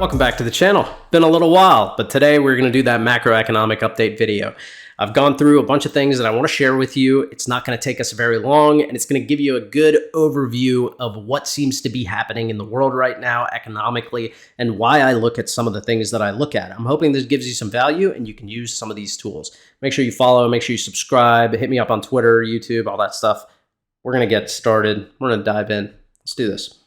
Welcome back to the channel. Been a little while, but today we're going to do that macroeconomic update video. I've gone through a bunch of things that I want to share with you. It's not going to take us very long, and it's going to give you a good overview of what seems to be happening in the world right now economically and why I look at some of the things that I look at. I'm hoping this gives you some value and you can use some of these tools. Make sure you follow, make sure you subscribe, hit me up on Twitter, YouTube, all that stuff. We're going to get started. We're going to dive in. Let's do this.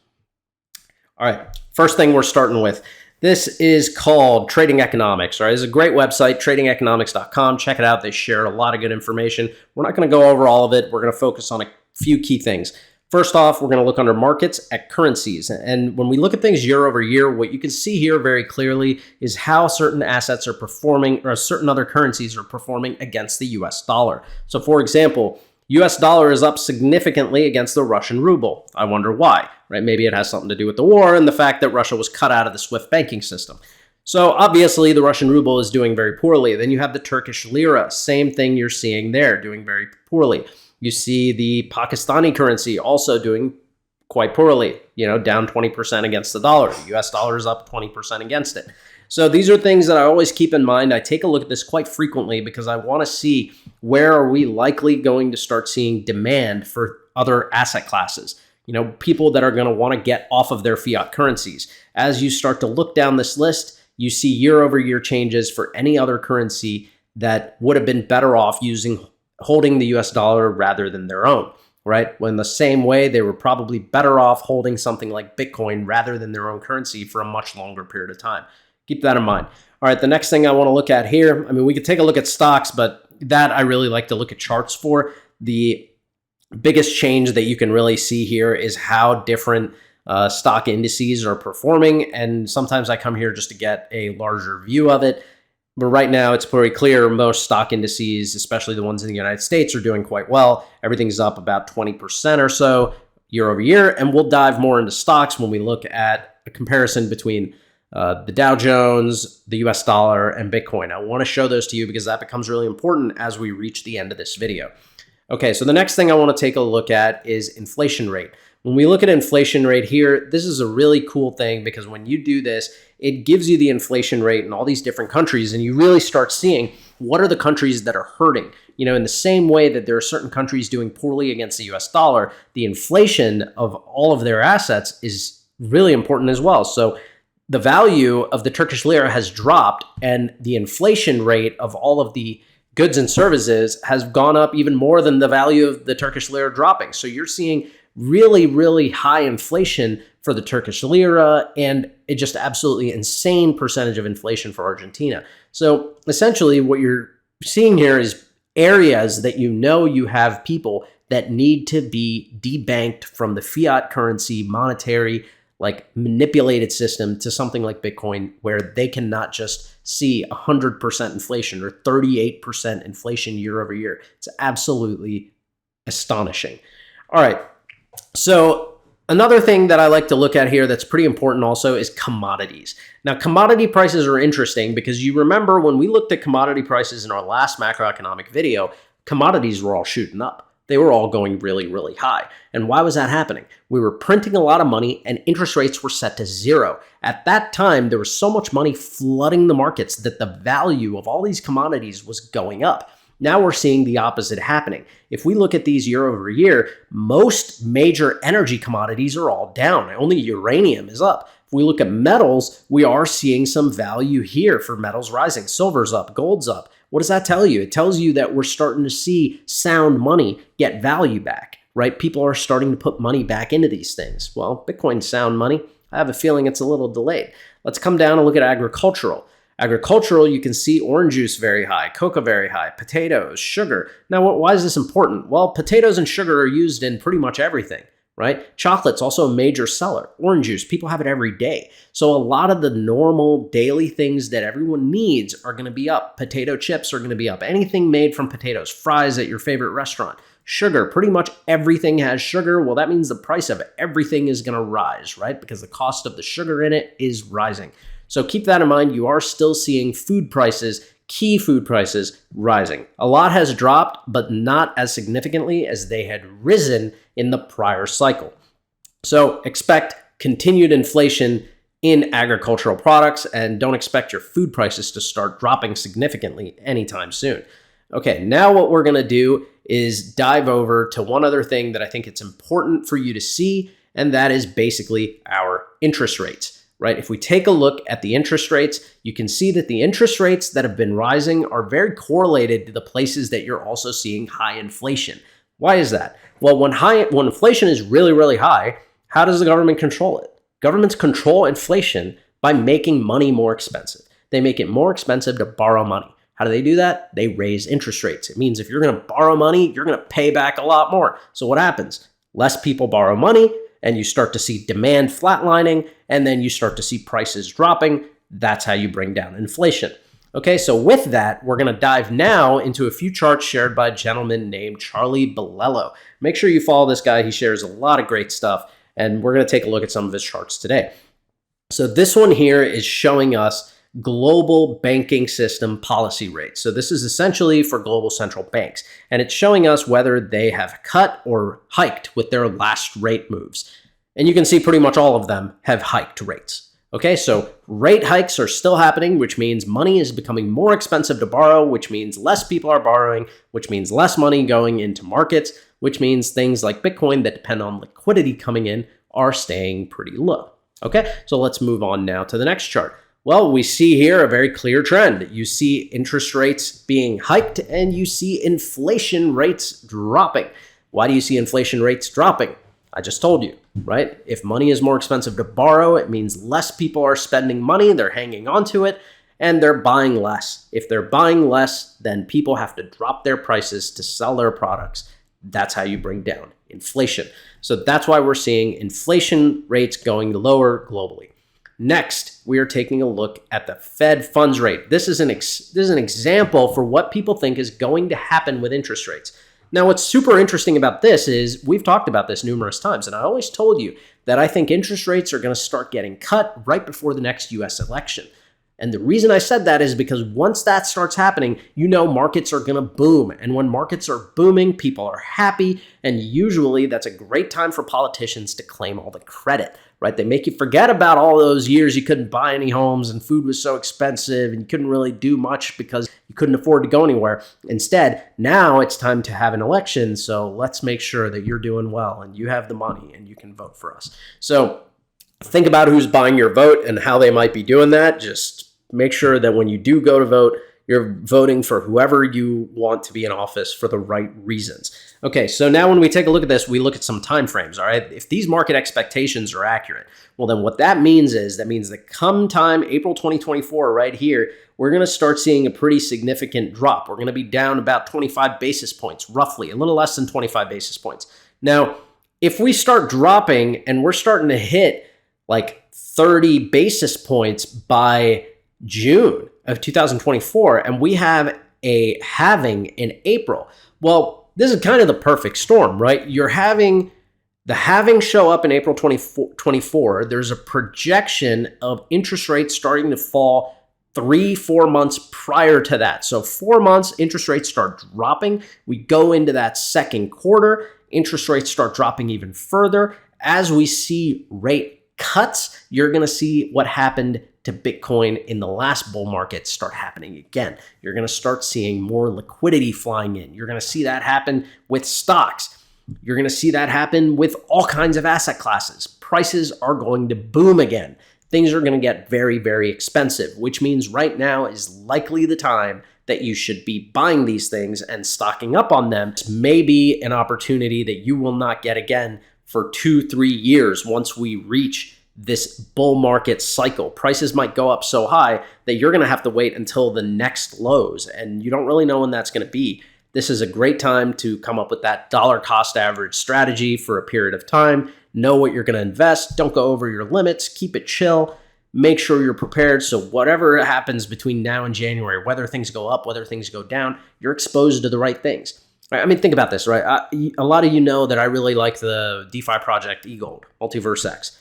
All right, first thing we're starting with. This is called Trading Economics, right? It's a great website, tradingeconomics.com. Check it out. They share a lot of good information. We're not going to go over all of it. We're going to focus on a few key things. First off, we're going to look under markets at currencies. And when we look at things year over year, what you can see here very clearly is how certain assets are performing or certain other currencies are performing against the US dollar. So for example, US dollar is up significantly against the Russian ruble. I wonder why, right? Maybe it has something to do with the war and the fact that Russia was cut out of the SWIFT banking system. So obviously the Russian ruble is doing very poorly. Then you have the Turkish lira, same thing you're seeing there, doing very poorly. You see the Pakistani currency also doing quite poorly, down 20% against the dollar. The US dollar is up 20% against it. So these are things that I always keep in mind. I take a look at this quite frequently because I want to see where are we likely going to start seeing demand for other asset classes. People that are going to want to get off of their fiat currencies. As you start to look down this list, you see year over year changes for any other currency that would have been better off holding the US dollar rather than their own, right? When the same way they were probably better off holding something like Bitcoin rather than their own currency for a much longer period of time. Keep that in mind. All right, the next thing I want to look at here, we could take a look at stocks, but that I really like to look at charts for. The biggest change that you can really see here is how different stock indices are performing. And sometimes I come here just to get a larger view of it. But right now it's pretty clear most stock indices, especially the ones in the United States, are doing quite well. Everything's up about 20% or so year over year. And we'll dive more into stocks when we look at a comparison between the Dow Jones, the US dollar, and Bitcoin. I want to show those to you because that becomes really important as we reach the end of this video. Okay, so the next thing I want to take a look at is inflation rate. When we look at inflation rate here, this is a really cool thing because when you do this, it gives you the inflation rate in all these different countries and you really start seeing what are the countries that are hurting. In the same way that there are certain countries doing poorly against the US dollar, the inflation of all of their assets is really important as well. So the value of the Turkish lira has dropped and the inflation rate of all of the goods and services has gone up even more than the value of the Turkish lira dropping. So you're seeing really, really high inflation for the Turkish lira and it just absolutely insane percentage of inflation for Argentina. So essentially what you're seeing here is areas that you have people that need to be debanked from the fiat currency monetary manipulated system to something like Bitcoin where they cannot just see 100% inflation or 38% inflation year over year. It's absolutely astonishing. All right. So another thing that I like to look at here that's pretty important also is commodities. Now, commodity prices are interesting because you remember when we looked at commodity prices in our last macroeconomic video, commodities were all shooting up. They were all going really, really high. And why was that happening? We were printing a lot of money and interest rates were set to zero. At that time, there was so much money flooding the markets that the value of all these commodities was going up. Now we're seeing the opposite happening. If we look at these year over year, most major energy commodities are all down. Only uranium is up. If we look at metals, we are seeing some value here for metals rising. Silver's up, gold's up. What does that tell you? It tells you that we're starting to see sound money get value back, right? People are starting to put money back into these things. Well, Bitcoin's sound money. I have a feeling it's a little delayed. Let's come down and look at agricultural. Agricultural, you can see orange juice very high, cocoa very high, potatoes, sugar. Now, why is this important? Well, potatoes and sugar are used in pretty much everything, right? Chocolate's also a major seller. Orange juice, people have it every day. So a lot of the normal daily things that everyone needs are going to be up. Potato chips are going to be up. Anything made from potatoes, fries at your favorite restaurant. Sugar, pretty much everything has sugar. Well, that means the price of everything is going to rise, right? Because the cost of the sugar in it is rising. So keep that in mind. You are still seeing food prices, key food prices rising. A lot has dropped, but not as significantly as they had risen in the prior cycle. So expect continued inflation in agricultural products, and don't expect your food prices to start dropping significantly anytime soon. Okay, now what we're gonna do is dive over to one other thing that I think it's important for you to see, and that is basically our interest rates, right? If we take a look at the interest rates, you can see that the interest rates that have been rising are very correlated to the places that you're also seeing high inflation. Why is that? Well, when inflation is really, really high, how does the government control it? Governments control inflation by making money more expensive. They make it more expensive to borrow money. How do they do that? They raise interest rates. It means if you're going to borrow money, you're going to pay back a lot more. So what happens? Less people borrow money, and you start to see demand flatlining, and then you start to see prices dropping. That's how you bring down inflation. Okay, so with that, we're going to dive now into a few charts shared by a gentleman named Charlie Bellello. Make sure you follow this guy. He shares a lot of great stuff, and we're going to take a look at some of his charts today. So this one here is showing us global banking system policy rates. So this is essentially for global central banks, and it's showing us whether they have cut or hiked with their last rate moves. And you can see pretty much all of them have hiked rates. Okay, so rate hikes are still happening, which means money is becoming more expensive to borrow, which means less people are borrowing, which means less money going into markets, which means things like Bitcoin that depend on liquidity coming in are staying pretty low. Okay, so let's move on now to the next chart. Well, we see here a very clear trend. You see interest rates being hiked and you see inflation rates dropping. Why do you see inflation rates dropping? I just told you, right? If money is more expensive to borrow, it means less people are spending money, they're hanging on to it, and they're buying less. If they're buying less, then people have to drop their prices to sell their products. That's how you bring down inflation. So that's why we're seeing inflation rates going lower globally. Next, we are taking a look at the Fed funds rate. This is an example for what people think is going to happen with interest rates. Now, what's super interesting about this is we've talked about this numerous times, and I always told you that I think interest rates are going to start getting cut right before the next US election. And the reason I said that is because once that starts happening, you know markets are going to boom. And when markets are booming, people are happy. And usually that's a great time for politicians to claim all the credit, right? They make you forget about all those years you couldn't buy any homes and food was so expensive and you couldn't really do much because you couldn't afford to go anywhere. Instead, now it's time to have an election. So let's make sure that you're doing well and you have the money and you can vote for us. So think about who's buying your vote and how they might be doing that. Just make sure that when you do go to vote, you're voting for whoever you want to be in office for the right reasons. Okay, so now when we take a look at this, we look at some time frames, all right? If these market expectations are accurate, well, then what that means is that come time April 2024 right here, we're going to start seeing a pretty significant drop. We're going to be down about 25 basis points, roughly, a little less than 25 basis points. Now, if we start dropping and we're starting to hit like 30 basis points by June of 2024, and we have a halving in April. Well, this is kind of the perfect storm, right? You're having the halving show up in April 2024. There's a projection of interest rates starting to fall 3-4 months prior to that. So 4 months, interest rates start dropping. We go into that second quarter, interest rates start dropping even further. As we see rate cuts, you're going to see what happened to Bitcoin in the last bull market start happening again. You're going to start seeing more liquidity flying in. You're going to see that happen with stocks. You're going to see that happen with all kinds of asset classes. Prices are going to boom again. Things are going to get very, very expensive, which means right now is likely the time that you should be buying these things and stocking up on them. This may be an opportunity that you will not get again for 2-3 years once we reach this bull market cycle. Prices might go up so high that you're going to have to wait until the next lows, and you don't really know when that's going to be. This is a great time to come up with that dollar cost average strategy for a period of time. Know what you're going to invest. Don't go over your limits. Keep it chill. Make sure you're prepared. So whatever happens between now and January, whether things go up, whether things go down, you're exposed to the right things. I mean, think about this, right? A lot of you know that I really like the DeFi project EGLD, Multiverse X.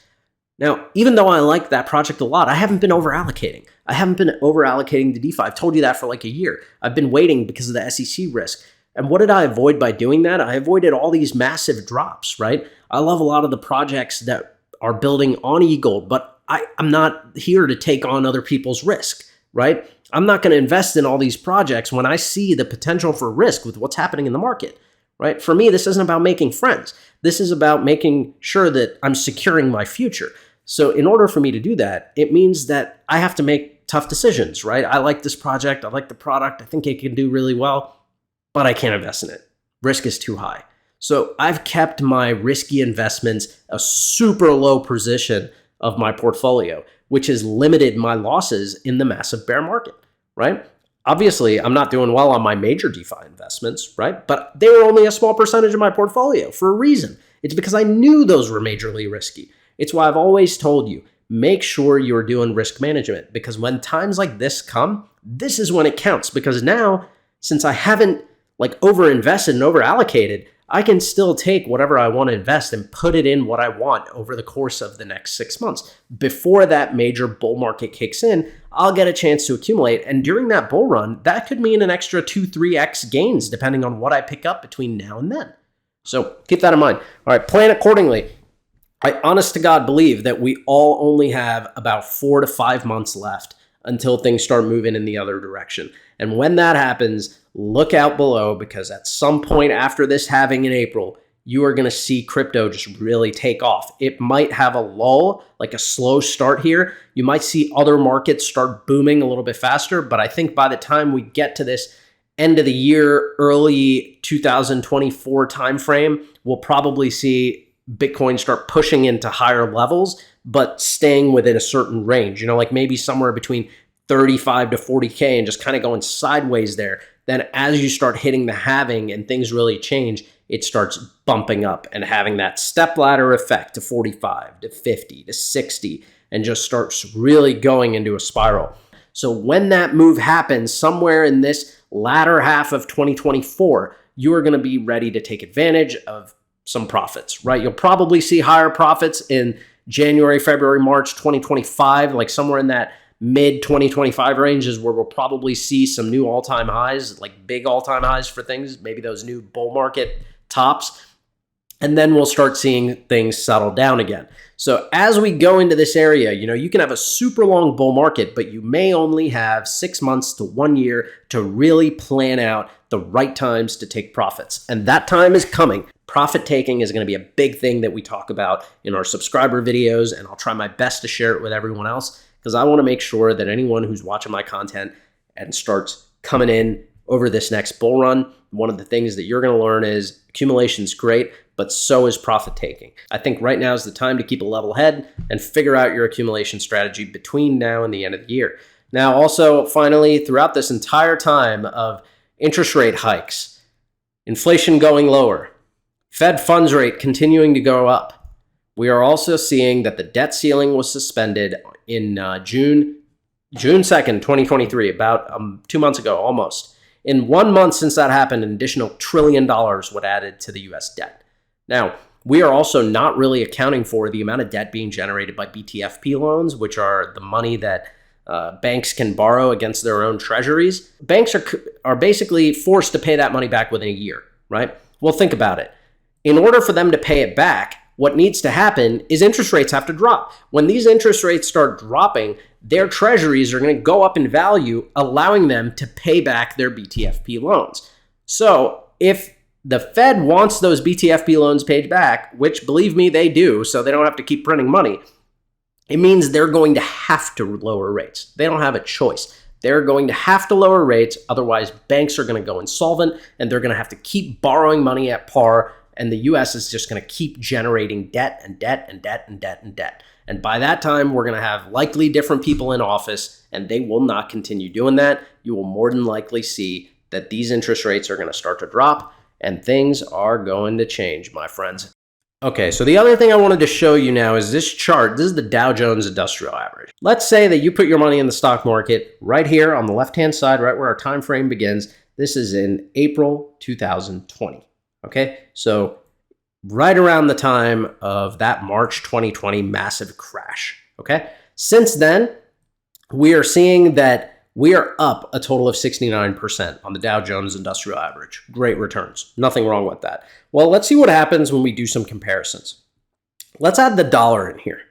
Now, even though I like that project a lot, I haven't been over-allocating. I haven't been over-allocating to DeFi. I've told you that for like a year. I've been waiting because of the SEC risk. And what did I avoid by doing that? I avoided all these massive drops, right? I love a lot of the projects that are building on EGLD, but I'm not here to take on other people's risk, right? I'm not going to invest in all these projects when I see the potential for risk with what's happening in the market, right? For me, this isn't about making friends. This is about making sure that I'm securing my future. So in order for me to do that, it means that I have to make tough decisions, right? I like this project. I like the product. I think it can do really well, but I can't invest in it. Risk is too high. So I've kept my risky investments a super low position of my portfolio, which has limited my losses in the massive bear market, right? Obviously, I'm not doing well on my major DeFi investments, right? But they were only a small percentage of my portfolio for a reason. It's because I knew those were majorly risky. It's why I've always told you, make sure you're doing risk management, because when times like this come, this is when it counts. Because now, since I haven't over-invested and over-allocated, I can still take whatever I want to invest and put it in what I want over the course of the next 6 months. Before that major bull market kicks in, I'll get a chance to accumulate. And during that bull run, that could mean an extra 2-3x gains depending on what I pick up between now and then. So keep that in mind. All right, plan accordingly. I honest to God believe that we all only have about 4 to 5 months left until things start moving in the other direction. And when that happens, look out below, because at some point after this halving in April, you are going to see crypto just really take off. It might have a lull, like a slow start here. You might see other markets start booming a little bit faster, but I think by the time we get to this end of the year, early 2024 timeframe, we'll probably see Bitcoin start pushing into higher levels, but staying within a certain range, like maybe somewhere between 35 to 40K and just kind of going sideways there. Then as you start hitting the halving and things really change, it starts bumping up and having that step ladder effect to 45 to 50 to 60 and just starts really going into a spiral. So when that move happens somewhere in this latter half of 2024, you are going to be ready to take advantage of some profits, right? You'll probably see higher profits in January, February, March 2025, like somewhere in that mid 2025 range is where we'll probably see some new all-time highs, like big all-time highs for things, maybe those new bull market tops. And then we'll start seeing things settle down again. So as we go into this area, you can have a super long bull market, but you may only have 6 months to 1 year to really plan out the right times to take profits. And that time is coming. Profit taking is going to be a big thing that we talk about in our subscriber videos, and I'll try my best to share it with everyone else, because I want to make sure that anyone who's watching my content and starts coming in over this next bull run, one of the things that you're going to learn is accumulation is great, but so is profit taking. I think right now is the time to keep a level head and figure out your accumulation strategy between now and the end of the year. Now, also, finally, throughout this entire time of interest rate hikes, inflation going lower, Fed funds rate continuing to go up, we are also seeing that the debt ceiling was suspended in June 2nd, 2023, about 2 months ago almost. In 1 month since that happened, an additional $1 trillion was added to the US debt. Now, we are also not really accounting for the amount of debt being generated by BTFP loans, which are the money that banks can borrow against their own treasuries. Banks are basically forced to pay that money back within a year, right? Well, think about it. In order for them to pay it back, what needs to happen is interest rates have to drop. When these interest rates start dropping, their treasuries are going to go up in value, allowing them to pay back their BTFP loans. So if the Fed wants those BTFP loans paid back, which believe me, they do, so they don't have to keep printing money, it means they're going to have to lower rates. They don't have a choice. They're going to have to lower rates. Otherwise, banks are going to go insolvent and they're going to have to keep borrowing money at par. And the US is just going to keep generating debt and debt and debt and debt and debt. And by that time, we're going to have likely different people in office, and they will not continue doing that. You will more than likely see that these interest rates are going to start to drop, and things are going to change, my friends. Okay, so the other thing I wanted to show you now is this chart. This is the Dow Jones Industrial Average. Let's say that you put your money in the stock market right here on the left-hand side, right where our time frame begins. This is in April 2020. Okay, so right around the time of that March 2020 massive crash. Okay, since then, we are seeing that we are up a total of 69% on the Dow Jones Industrial Average. Great returns. Nothing wrong with that. Well, let's see what happens when we do some comparisons. Let's add the dollar in here.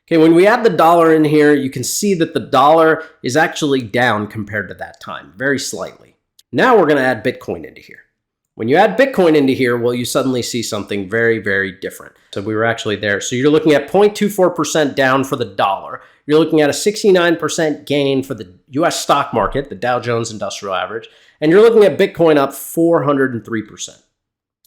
Okay, when we add the dollar in here, you can see that the dollar is actually down compared to that time, very slightly. Now we're going to add Bitcoin into here. When you add Bitcoin into here, well, you suddenly see something very, very different. So we were actually there. So you're looking at 0.24% down for the dollar. You're looking at a 69% gain for the US stock market, the Dow Jones Industrial Average. And you're looking at Bitcoin up 403%.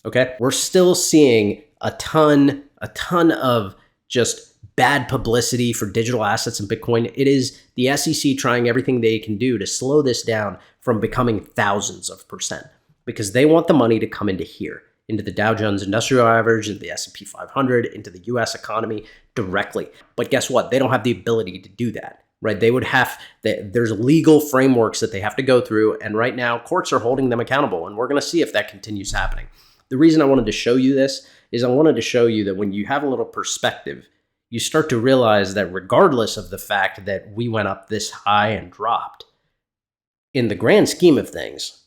Okay? We're still seeing a ton of just bad publicity for digital assets and Bitcoin. It is the SEC trying everything they can do to slow this down from becoming thousands of percent, because they want the money to come into here, into the Dow Jones Industrial Average, into the S&P 500, into the US economy directly. But guess what? They don't have the ability to do that, right? They would have, there's legal frameworks that they have to go through. And right now, courts are holding them accountable. And we're going to see if that continues happening. The reason I wanted to show you this is I wanted to show you that when you have a little perspective, you start to realize that regardless of the fact that we went up this high and dropped, in the grand scheme of things,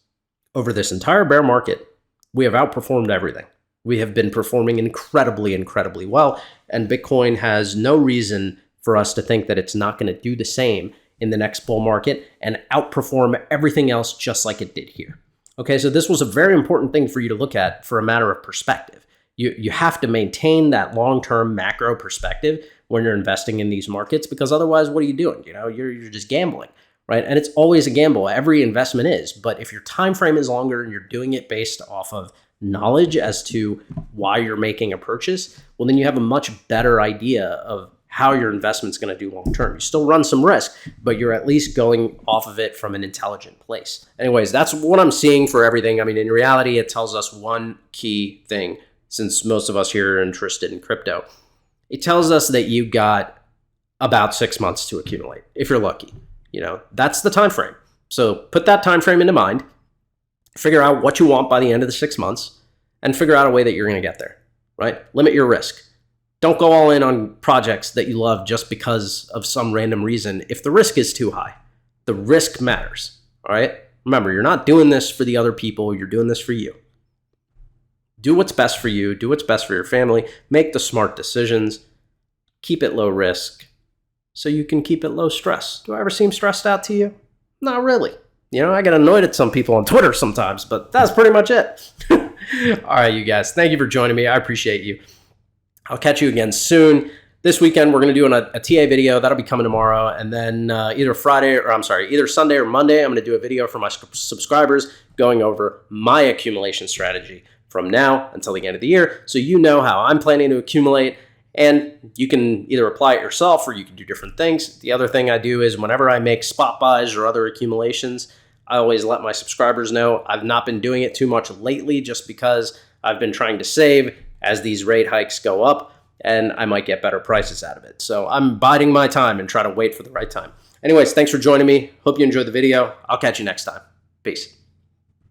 over this entire bear market, we have outperformed everything. We have been performing incredibly, incredibly well, and Bitcoin has no reason for us to think that it's not going to do the same in the next bull market and outperform everything else just like it did here. Okay, so this was a very important thing for you to look at for a matter of perspective. You have to maintain that long-term macro perspective when you're investing in these markets, because otherwise, what are you doing? You know, you're just gambling. Right? And it's always a gamble. Every investment is. But if your time frame is longer and you're doing it based off of knowledge as to why you're making a purchase, well, then you have a much better idea of how your investment's going to do long term. You still run some risk, but you're at least going off of it from an intelligent place. Anyways, that's what I'm seeing for everything. I mean, in reality, it tells us one key thing, since most of us here are interested in crypto. It tells us that you got about 6 months to accumulate, if you're lucky. You know, that's the time frame. So put that time frame into mind, figure out what you want by the end of the 6 months, and figure out a way that you're going to get there, right? Limit your risk. Don't go all in on projects that you love just because of some random reason if the risk is too high. The risk matters, all right? Remember, you're not doing this for the other people. You're doing this for you. Do what's best for you. Do what's best for your family. Make the smart decisions. Keep it low risk, so you can keep it low stress. Do I ever seem stressed out to you? Not really. You know, I get annoyed at some people on Twitter sometimes, but that's pretty much it. All right, you guys. Thank you for joining me. I appreciate you. I'll catch you again soon. This weekend, we're going to do a TA video. That'll be coming tomorrow. And then either Sunday or Monday, I'm going to do a video for my subscribers going over my accumulation strategy from now until the end of the year. So you know how I'm planning to accumulate. And you can either apply it yourself or you can do different things. The other thing I do is whenever I make spot buys or other accumulations, I always let my subscribers know. I've not been doing it too much lately just because I've been trying to save as these rate hikes go up, and I might get better prices out of it. So I'm biding my time and try to wait for the right time. Anyways, thanks for joining me. Hope you enjoyed the video. I'll catch you next time. Peace.